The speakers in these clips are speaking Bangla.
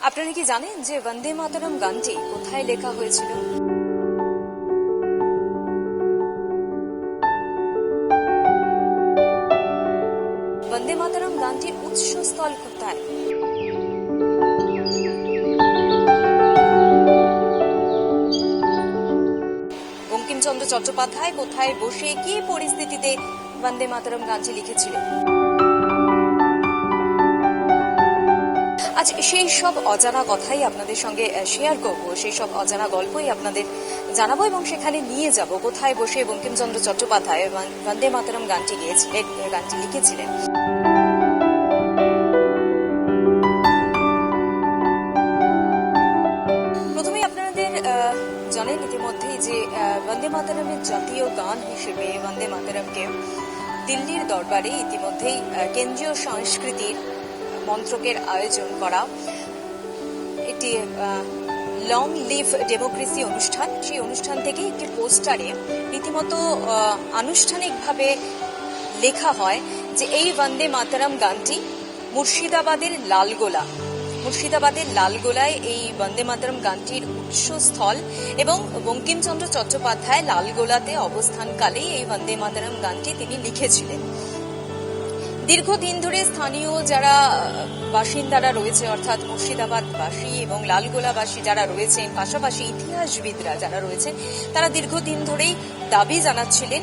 আপনারা কি জানেন যে বন্দে মাতরম গানটি কোথায় লেখা হয়েছিল? বন্দে মাতরম গানটির উৎসস্থল কোথায়? বঙ্কিমচন্দ্র চট্টোপাধ্যায় কোথায় বসে কি পরিস্থিতিতে বন্দে মাতরম গানটি লিখেছিলেন? আজ সেই সব অজানা কথাই আপনাদের সঙ্গে শেয়ার করব, সেই সব অজানা গল্পই আপনাদের জানাবো এবং সেখানে নিয়ে যাব কোথায় বসে বঙ্কিমচন্দ্র চট্টোপাধ্যায় বন্দে মাতরম গানটি গেয়েছিলেন, গানটি লিখেছিলেন। প্রথমে আপনাদের জানেন ইতিমধ্যেই যে বন্দে মাতরমের জাতীয় গান হিসেবে বন্দে মাতরমকে দিল্লির দরবারে ইতিমধ্যেই কেন্দ্রীয় সংস্কৃতির মন্ত্রকের আয়োজন করা একটি লং লিভ ডেমোক্রেসি অনুষ্ঠান, সেই অনুষ্ঠান থেকে একটি পোস্টারে রীতিমতো আনুষ্ঠানিকভাবে লেখা হয় যে এই বন্দে মাতরম গানটি মুর্শিদাবাদের লালগোলায় এই বন্দে মাতরম গানটির উৎসস্থল এবং বঙ্কিমচন্দ্র চট্টোপাধ্যায় লালগোলাতে অবস্থানকালে এই বন্দে মাতরম গানটি তিনি লিখেছিলেন। দীর্ঘদিন ধরে স্থানীয় যারা বাসিন্দারা রয়েছে, অর্থাৎ মুর্শিদাবাদবাসী এবং লালগোলাবাসী যারা রয়েছেন, পাশাপাশি ইতিহাসবিদরা যারা রয়েছেন, তারা দীর্ঘদিন ধরেই দাবি জানাচ্ছিলেন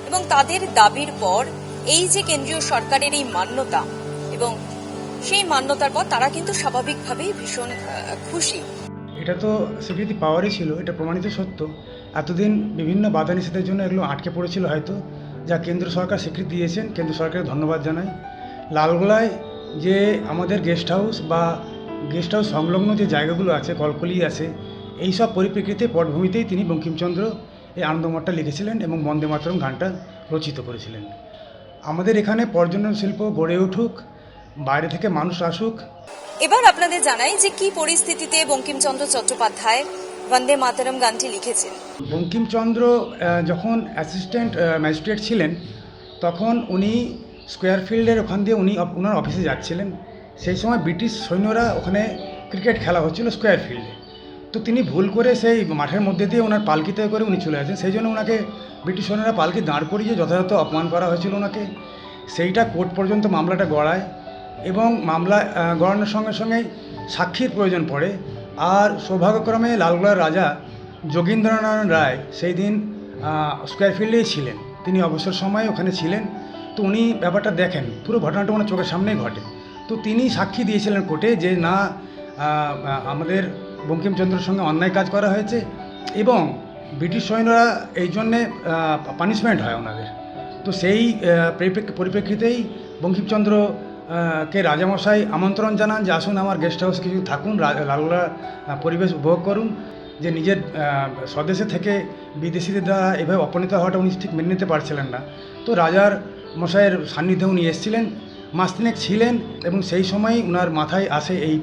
এবং তাদের দাবির পর এই যে কেন্দ্রীয় সরকারের এই মান্যতা এবং সেই মান্যতার পর তারা কিন্তু স্বাভাবিকভাবেই ভীষণ খুশি। এটা তো স্বীকৃতি পাওয়ারই ছিল, এটা প্রমাণিত সত্য। এতদিন বিভিন্ন বাধা নিষেধের জন্য এগুলো আটকে পড়েছিল হয়তো, যা কেন্দ্র সরকার স্বীকৃতি দিয়েছেন, কেন্দ্র সরকারের ধন্যবাদ জানাই। লালগোলায় যে আমাদের গেস্ট হাউস সংলগ্ন যে জায়গাগুলো আছে, কলকলি আছে, এই সব পরিপ্রেক্ষিতে পটভূমিতেই তিনি বঙ্কিমচন্দ্র এই আনন্দমঠটা লিখেছিলেন এবং বন্দে মাতরম গানটা রচিত করেছিলেন। আমাদের এখানে পর্যটন শিল্প গড়ে উঠুক, বাইরে থেকে মানুষ আসুক। এবার আপনাদের জানাই যে কি পরিস্থিতিতে বঙ্কিমচন্দ্র চট্টোপাধ্যায় বন্দে মাতরম গানটি লিখেছেন। বঙ্কিমচন্দ্র যখন অ্যাসিস্ট্যান্ট ম্যাজিস্ট্রেট ছিলেন, তখন উনি স্কোয়ার ফিল্ডের ওখান দিয়ে ওনার অফিসে যাচ্ছিলেন। সেই সময় ব্রিটিশ সৈন্যরা ওখানে ক্রিকেট খেলা হচ্ছিল স্কোয়ার ফিল্ডে। তো তিনি ভুল করে সেই মাঠের মধ্যে দিয়ে ওনার পালকিতে করে উনি চলে আসেন। সেই জন্য ওনাকে ব্রিটিশ সৈন্যরা পালকি দাঁড় করিয়ে যথাযথ অপমান করা হয়েছিল ওনাকে। সেইটা কোর্ট পর্যন্ত মামলাটা গড়ায় এবং মামলা গড়ানোর সঙ্গে সঙ্গেই সাক্ষীর প্রয়োজন পড়ে। আর সৌভাগ্যক্রমে লালগোলার রাজা যোগীন্দ্রনারায়ণ রায় সেই দিন স্কোয়ার ফিল্ডেই ছিলেন, তিনি অবসর সময়ে ওখানে ছিলেন। তো উনি ব্যাপারটা দেখেন, পুরো ঘটনাটা ওনার চোখের সামনেই ঘটে। তো তিনি সাক্ষী দিয়েছিলেন কোর্টে যে না, আমাদের বঙ্কিমচন্দ্রের সঙ্গে অন্যায় কাজ করা হয়েছে এবং ব্রিটিশ সৈন্যরা এই জন্যে পানিশমেন্ট হয় ওনাদের। তো সেই পরিপ্রেক্ষিতেই বঙ্কিমচন্দ্র কে রাজামশাই আমন্ত্রণ জানান যে আসুন আমার গেস্ট হাউস কিছু থাকুন, লালগোলার পরিবেশ উপভোগ করুন। যে নিজের স্বদেশে থেকে বিদেশিদের দ্বারা এভাবে অপমানিত হওয়াটা উনি ঠিক মেনে নিতে পারছিলেন না। তো রাজার মশাইয়ের সান্নিধ্যে উনি এসেছিলেন, মাস তিনেক ছিলেন এবং সেই সময়ই ওনার মাথায় আসে এই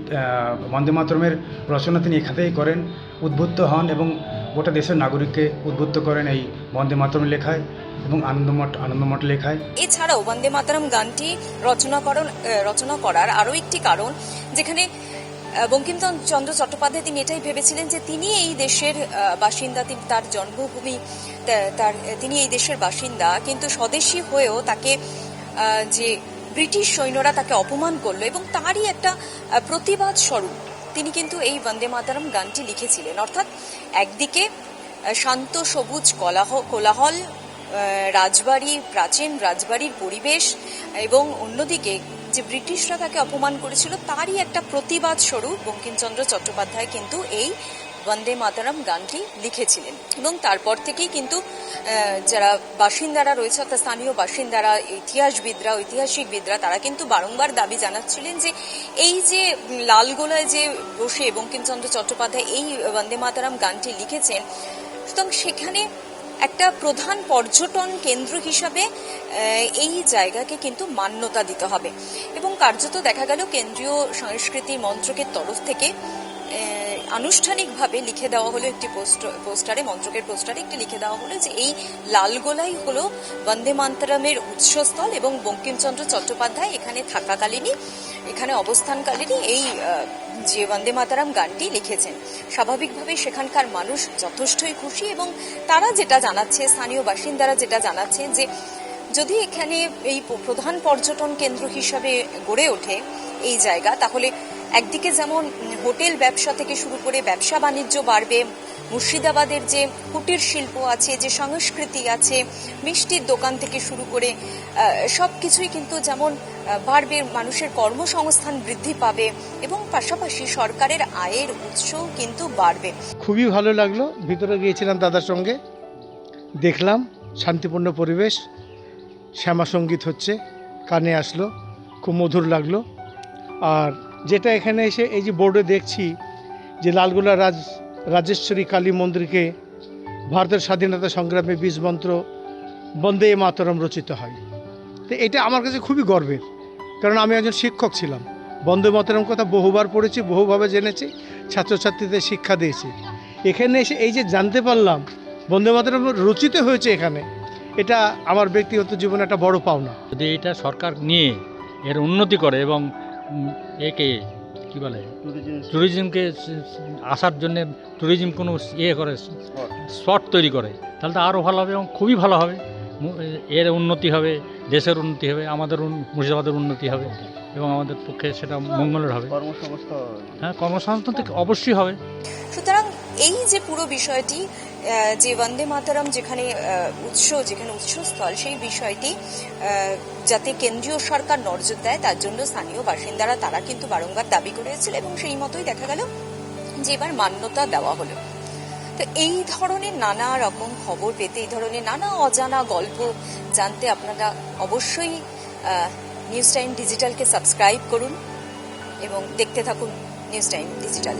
বন্দে মাতরমের রচনা। তিনি এখান থেকেই করেন, উদ্বুদ্ধ হন এবং গোটা দেশের নাগরিককে উদ্বুদ্ধ করেন এই বন্দে মাতরম লেখায় এবং আনন্দমঠ লেখায়। এছাড়াও বন্দে মাতরম গানটি রচনা করার আরও একটি কারণ, যেখানে বঙ্কিমচন্দ্র চট্টোপাধ্যায় তিনি এটাই ভেবেছিলেন যে তিনি এই দেশের বাসিন্দা, তার জন্মভূমি, তিনি এই দেশের বাসিন্দা, কিন্তু স্বদেশী হয়েও তাকে যে ব্রিটিশ সৈন্যরা তাকে অপমান করলো এবং তারই একটা প্রতিবাদ স্বরূপ তিনি কিন্তু এই বন্দে মাতরম গানটি লিখেছিলেন। অর্থাৎ একদিকে শান্ত সবুজ কোলাহল প্রাচীন রাজবাড়ির পরিবেশ এবং অন্যদিকে যে ব্রিটিশরা তাকে অপমান করেছিল তারই একটা প্রতিবাদ স্বরূপ বঙ্কিমচন্দ্র চট্টোপাধ্যায় কিন্তু এই বন্দে মাতরম গানটি লিখেছিলেন। এবং তারপর থেকেই কিন্তু যারা বাসিন্দারা রয়েছে, অর্থাৎ স্থানীয় বাসিন্দারা, ঐতিহাসিকবিদরা, তারা কিন্তু বারংবার দাবি জানাচ্ছিলেন যে এই যে লালগোলায় যে বসে বঙ্কিমচন্দ্র চট্টোপাধ্যায় এই বন্দে মাতরম গানটি লিখেছেন, সুতরাং সেখানে একটা প্রধান পর্যটন কেন্দ্র হিসাবে এই জায়গাকে কিন্তু মান্যতা দিতে হবে। এবং কার্যত দেখা গেল কেন্দ্রীয় সংস্কৃতি মন্ত্রকের তরফ থেকে আনুষ্ঠানিকভাবে লিখে দেওয়া হলো একটি মন্ত্রকের পোস্টারে একটি লিখে দেওয়া হলো যে এই লালগোলাই হলো বন্দে মাতরমের উৎসস্থল এবং বঙ্কিমচন্দ্র চট্টোপাধ্যায় এখানে থাকাকালীনই এখানে অবস্থানকালেরই এই যে বন্দে মাতারাম গানটি লিখেছেন। স্বাভাবিকভাবেই সেখানকার মানুষ যথেষ্টই খুশি এবং তারা যেটা জানাচ্ছে, স্থানীয় বাসিন্দারা যেটা জানাচ্ছেন যে যদি এখানে এই প্রধান পর্যটন কেন্দ্র হিসাবে গড়ে ওঠে এই জায়গা, তাহলে একদিকে যেমন হোটেল ব্যবসা থেকে শুরু করে ব্যবসা বাণিজ্য বাড়বে, মুর্শিদাবাদের যে কুটির শিল্প আছে, যে সংস্কৃতি আছে, মিষ্টির দোকান থেকে শুরু করে সব কিছুই কিন্তু যেমন বাড়বে, মানুষের কর্মসংস্থান বৃদ্ধি পাবে এবং পাশাপাশি সরকারের আয়ের উৎসও কিন্তু বাড়বে। খুবই ভালো লাগলো। ভিতরে গিয়েছিলাম দাদার সঙ্গে, দেখলাম শান্তিপূর্ণ পরিবেশ, শ্যামা সঙ্গীত হচ্ছে, কানে আসলো, খুব মধুর লাগলো। আর যেটা এখানে এসে এই যে বোর্ডে দেখছি যে লালগোলা রাজেশ্বরী কালী মন্দিরকে ভারতের স্বাধীনতা সংগ্রামে বীজ মন্ত্র বন্দে মাতরম রচিত হয়, তো এটা আমার কাছে খুবই গর্বের, কারণ আমি একজন শিক্ষক ছিলাম। বন্দে মাতরম কথা বহুবার পড়েছি, বহুভাবে জেনেছি, ছাত্রছাত্রীদের শিক্ষা দিয়েছি। এখানে এসে এই যে জানতে পারলাম বন্দে মাতরম রচিত হয়েছে এখানে, এটা আমার ব্যক্তিগত জীবনে একটা বড় পাওনা। যদি এটা সরকার নিয়ে এর উন্নতি করে এবং একে কী বলে ট্যুরিজমকে আসার জন্যে ট্যুরিজম কোনো করে স্পট তৈরি করে, তাহলে তো আরও ভালো হবে এবং খুবই ভালো হবে। এর উন্নতি হবে, দেশের উন্নতি হবে, আমাদের মুর্শিদাবাদের উন্নতি হবে এবং আমাদের পক্ষে সেটা মঙ্গলের হবে। হ্যাঁ, কর্মসংস্থান তো অবশ্যই হবে। সুতরাং এই যে পুরো বিষয়টি, যে বন্দে মাতরম যেখানে উৎসস্থল, সেই বিষয়টি যাতে কেন্দ্রীয় সরকার নজর দেয় তার জন্য স্থানীয় বাসিন্দারা তারা কিন্তু বারংবার দাবি করেছিল এবং সেই মতোই দেখা গেল যে এবার মান্যতা দেওয়া হলো। তো এই ধরনের নানা রকম খবর পেতে, এই ধরনের নানা অজানা গল্প জানতে আপনারা অবশ্যই নিউজ টাইম ডিজিটালকে সাবস্ক্রাইব করুন এবং দেখতে থাকুন নিউজ টাইম ডিজিটাল।